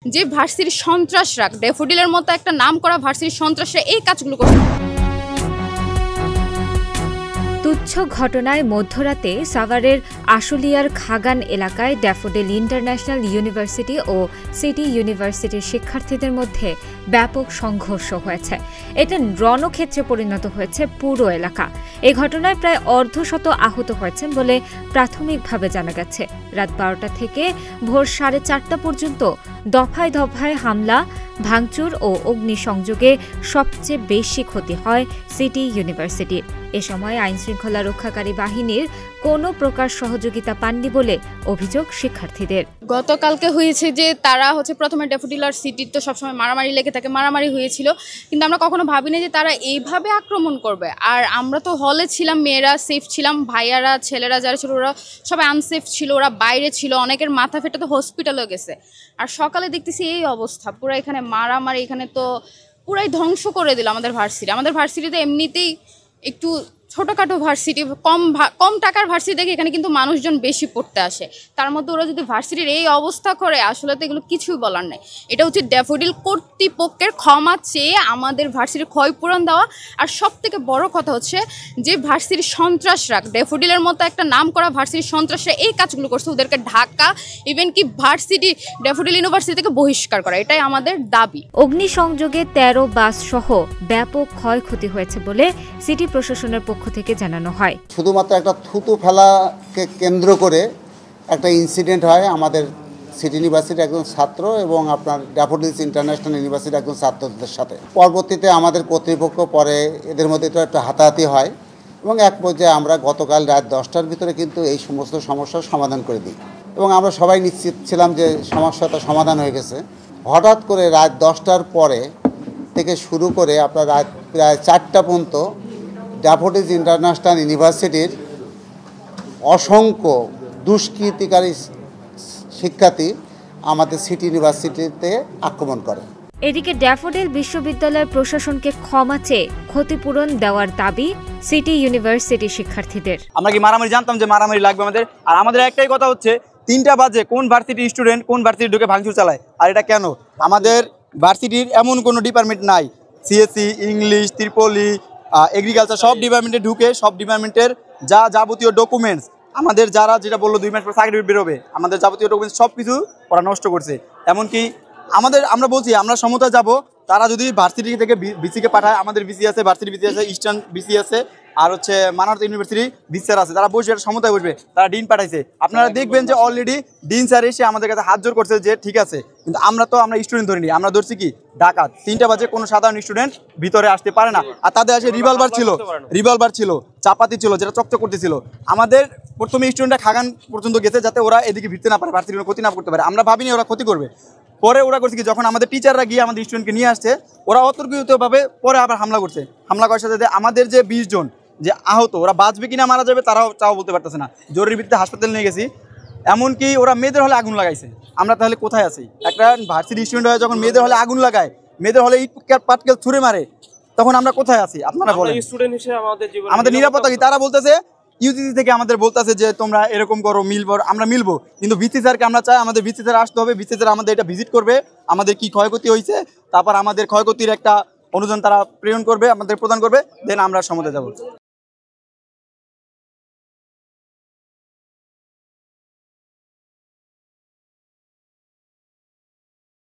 যে ভার্সিটির সন্ত্রাসরা ড্যাফোডিলের মতো একটা নাম করা ভার্সিটির সন্ত্রাসরা এই কাজগুলো করছে। তুচ্ছ ঘটনায় মধ্যরাতে সাভারের আশুলিয়ার খাগান এলাকায় ড্যাফোডিল ইন্টারন্যাশনাল ইউনিভার্সিটি ও সিটি ইউনিভার্সিটির শিক্ষার্থীদের মধ্যে ব্যাপক সংঘর্ষ হয়েছে। এটা রণক্ষেত্রে পরিণত হয়েছে পুরো এলাকা। এই ঘটনায় প্রায় অর্ধশত আহত হয়েছেন বলে প্রাথমিকভাবে জানা গেছে। রাত 12টা থেকে ভোর 4:30 পর্যন্ত দফায় দফায় হামলা, ভাঙচুর ও অগ্নিসংযোগে সবচেয়ে বেশি ক্ষতি হয় সিটি ইউনিভার্সিটির। এ সময় আইনশৃঙ্খলা রক্ষাকারী বাহিনীর কোনো প্রকার সহযোগিতা পাননি বলে অভিযোগ শিক্ষার্থীদের। গতকালকে হয়েছে যে তারা প্রথমে ড্যাফোডিল আর সিটির তো সবসময় মারামারি লেগে থাকে, মারামারি হয়েছিল, কিন্তু আমরা কখনো ভাবিনি যে তারা এইভাবে আক্রমণ করবে। আর আমরা তো হলে ছিলাম, মেয়েরা সেফ ছিলাম, ভাইয়ারা ছেলেরা যারা ছিল ওরা সবাই আনসেফ ছিল, ওরা বাইরে ছিল, অনেকের মাথা ফেটে তো হসপিটালও গেছে। আর সকালে দেখতেছি এই অবস্থা, পুরো এখানে মারামারি, এখানে তো পুরাই ধ্বংস করে দিল আমাদের ভার্সিটি। আমাদের ভার্সিটিতে এমনিতেই একটু ছোটোখাটো ভার্সিটি, কম টাকার ভার্সিটি দেখে এখানে কিন্তু মানুষজন বেশি পড়তে আসে। তার মধ্যে ওরা যদি ভার্সিটির এই অবস্থা করে, আসলে তো এগুলো কিছুই বলার নেই। এটা হচ্ছে ড্যাফোডিল কর্তৃপক্ষের ক্ষমা চেয়ে আমাদের ভার্সিটির ক্ষয়পূরণ দেওয়া। আর সব থেকে বড় কথা হচ্ছে যে ভার্সিটির সন্ত্রাসরা ড্যাফোডিলের মতো একটা নাম করা ভার্সিটির সন্ত্রাসরা এই কাজগুলো করছে, ওদেরকে ঢাকা, ইভেন কি ভার্সিটি ড্যাফোডিল ইউনিভার্সিটি থেকে বহিষ্কার করা, এটাই আমাদের দাবি। অগ্নিসংযোগে 13 বাস সহ ব্যাপক ক্ষয়ক্ষতি হয়েছে বলে সিটি প্রশাসনের পক্ষ থেকে জানানো হয়। শুধুমাত্র একটা থুতু ফেলাকে কেন্দ্র করে একটা ইনসিডেন্ট হয় আমাদের সিটি ইউনিভার্সিটির একজন ছাত্র এবং আপনার ড্যাফোডিলস ইন্টারন্যাশনাল ইউনিভার্সিটির একজন ছাত্রদের সাথে। পরবর্তীতে আমাদের কর্তৃপক্ষ পরে এদের মধ্যে তো একটা হাতাহাতি হয় এবং এক পর্যায়ে আমরা গতকাল রাত 10টার ভিতরে কিন্তু এই সমস্ত সমস্যার সমাধান করে দিই এবং আমরা সবাই নিশ্চিত ছিলাম যে সমস্যাটা সমাধান হয়ে গেছে। হঠাৎ করে রাত 10টার পরে থেকে শুরু করে আপনার রাত প্রায় 4টা পর্যন্ত ড্যাফোডিলস ইন্টারন্যাশনাল ইউনিভার্সিটির অসংখ্য দুষ্কৃতিকারী শিক্ষার্থী আমাদের সিটি ইউনিভার্সিটিতে আক্রমণ করে। এদিকে ড্যাফোডিল বিশ্ববিদ্যালয় প্রশাসনকে ক্ষমা চেয়ে ক্ষতিপূরণ দেওয়ার দাবি সিটি ইউনিভার্সিটি শিক্ষার্থীদের। আমরা কি মারামারি জানতাম যে মারামারি লাগবে আমাদের? আর আমাদের একটাই কথা হচ্ছে 3টা বাজে কোন ভার্সিটি স্টুডেন্ট কোন ভার্সিটি ঢুকে ভাঙচুর চালায়? আর এটা কেন? আমাদের ভার্সিটির এমন কোনো ডিপার্টমেন্ট নাই, সিএসসি, ইংলিশ, ত্রিপলি, এগ্রিকালচার, সব ডিপার্টমেন্টে ঢুকে সব ডিপার্টমেন্টের যাবতীয় ডকুমেন্টস আমাদের যারা যেটা বললো 2 মাস পর সার্টিফিকেট বেরোবে, আমাদের যাবতীয় ডকুমেন্টস সব কিছু ওরা নষ্ট করছে। এমনকি আমরা বলছি আমরা সমতা যাব, তারা যদি ভার্সিটি থেকে বিসিকে পাঠায়, আমাদের বিসি আছে, ভার্সিটি বিসি আছে, ইস্টার্ন বিসি আছে, আর মানার্থ ইউনিভার্সিটি বিসিআর আছে, তারা বসে সমতায় বসবে, তারা ডিন পাঠাইছে। আপনারা দেখবেন যে অলরেডি ডিন স্যার এসে আমাদের কাছে হাত জোর করছে যে ঠিক আছে, কিন্তু আমরা স্টুডেন্ট ধরিনি, আমরা ধরছি কি ডাকাত। 3টা বাজে কোনো সাধারণ স্টুডেন্ট ভিতরে আসতে পারে না। আর তাদের আসে রিভলভার ছিল, চাপাতি ছিল, যেটা চকচক করতেছিল। আমাদের প্রথমে স্টুডেন্টরা খাগান পর্যন্ত গেছে যাতে ওরা এদিকে ভিড়তে না পারে, ভার্সিটির ক্ষতি না করতে পারে। আমরা ভাবিনি ওরা ক্ষতি করবে। পরে ওরা করছে কি, যখন আমাদের টিচাররা গিয়ে আমাদের স্টুডেন্টকে নিয়ে আসছে, ওরা অতর্কিতভাবে পরে আবার হামলা করছে। হামলা করার সাথে আমাদের যে 20 জন যে আহত, ওরা বাঁচবে কিনা মারা যাবে তাও বলতে পারতেছে না। জরুরি ভিত্তিতে হাসপাতালে নিয়ে গেছি। এমনকি ওরা মেয়েদের হলে আগুন লাগাইছে। আমরা তাহলে কোথায় আছি? একটা ভার্সিটি স্টুডেন্ট হয়ে যখন মেয়েদের হলে আগুন লাগায়, মেয়েদের হলে ইট পাটকেল ছুঁড়ে মারে, তখন আমরা কোথায় আছি? আপনারা বলেন। আমাদের নিরাপত্তা কি? তারা বলতেছে ইউজিসি থেকে আমাদের বলতেছে যে তোমরা এরকম করো, মিলবো, আমরা মিলবো, কিন্তু ভিসি স্যারকে আমরা চাই, আমাদের ভিসি স্যার আসতে হবে, ভিসি স্যার আমাদের এটা ভিজিট করবে, আমাদের কি ক্ষয়ক্ষতি হয়েছে, তারপর আমাদের ক্ষয়ক্ষতির একটা অনুদান তারা প্রেরণ করবে, আমাদের প্রদান করবে, দেন আমরা সমতে যাব।